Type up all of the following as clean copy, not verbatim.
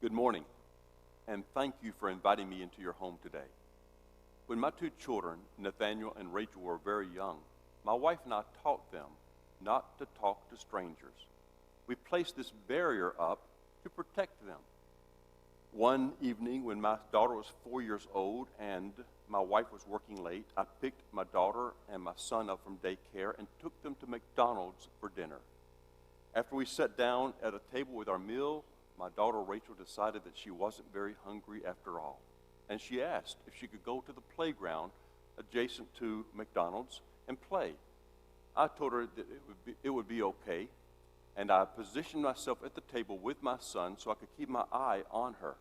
Good morning, and thank you for inviting me into your home today. When my two children, Nathaniel and Rachel, were very young, my wife and I taught them not to talk to strangers. We placed this barrier up to protect them. One evening when my daughter was 4 years old and my wife was working late, I picked my daughter and my son up from daycare and took them to McDonald's for dinner. After we sat down at a table with our meal, my daughter Rachel decided that she wasn't very hungry after all, and she asked if she could go to the playground adjacent to McDonald's and play. I told her that it would be okay, and I positioned myself at the table with my son so I could keep my eye on her.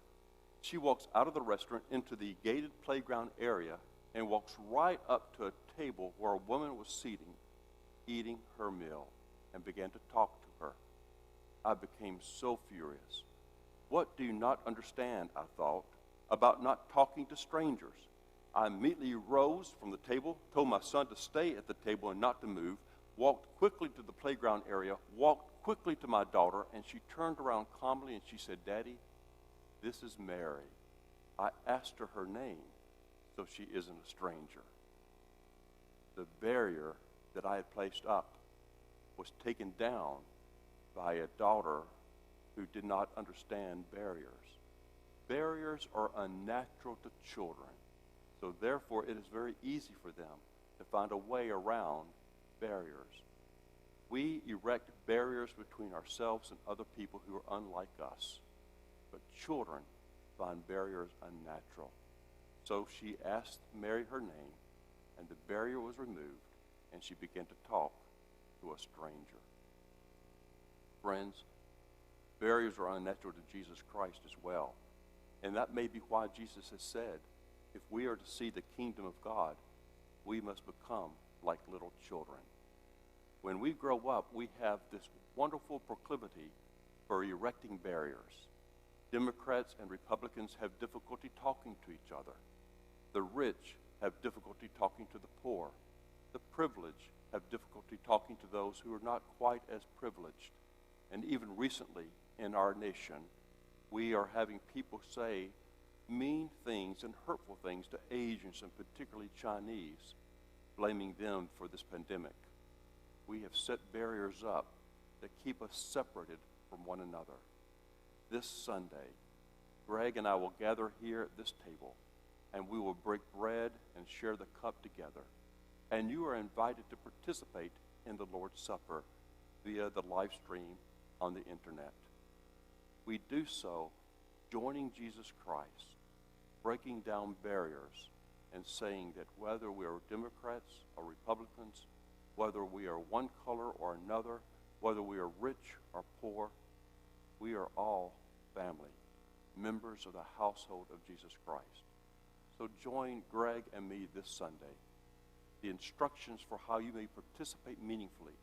She walks out of the restaurant into the gated playground area and walks right up to a table where a woman was sitting, eating her meal, and began to talk to her. I became so furious. What do you not understand, I thought, about not talking to strangers? I immediately rose from the table, told my son to stay at the table and not to move, walked quickly to the playground area, walked quickly to my daughter, and she turned around calmly and she said, "Daddy, this is Mary. I asked her her name, so she isn't a stranger." The barrier that I had placed up was taken down by a daughter who did not understand barriers. Barriers are unnatural to children, so therefore it is very easy for them to find a way around barriers. We erect barriers between ourselves and other people who are unlike us, but children find barriers unnatural. So she asked Mary her name, and the barrier was removed, and she began to talk to a stranger. Friends, barriers are unnatural to Jesus Christ as well. And that may be why Jesus has said, if we are to see the kingdom of God, we must become like little children. When we grow up, we have this wonderful proclivity for erecting barriers. Democrats and Republicans have difficulty talking to each other. The rich have difficulty talking to the poor. The privileged have difficulty talking to those who are not quite as privileged. And even recently in our nation, we are having people say mean things and hurtful things to Asians and particularly Chinese, blaming them for this pandemic. We have set barriers up that keep us separated from one another. This Sunday, Greg and I will gather here at this table, and we will break bread and share the cup together. And you are invited to participate in the Lord's Supper via the live stream on the internet. We do so joining Jesus Christ, breaking down barriers, and saying that whether we are Democrats or Republicans, whether we are one color or another, whether we are rich or poor, we are all family, members of the household of Jesus Christ. So join Greg and me this Sunday. The instructions for how you may participate meaningfully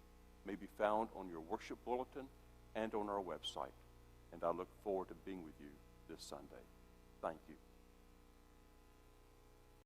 may be found on your worship bulletin and on our website. And I look forward to being with you this Sunday. Thank you.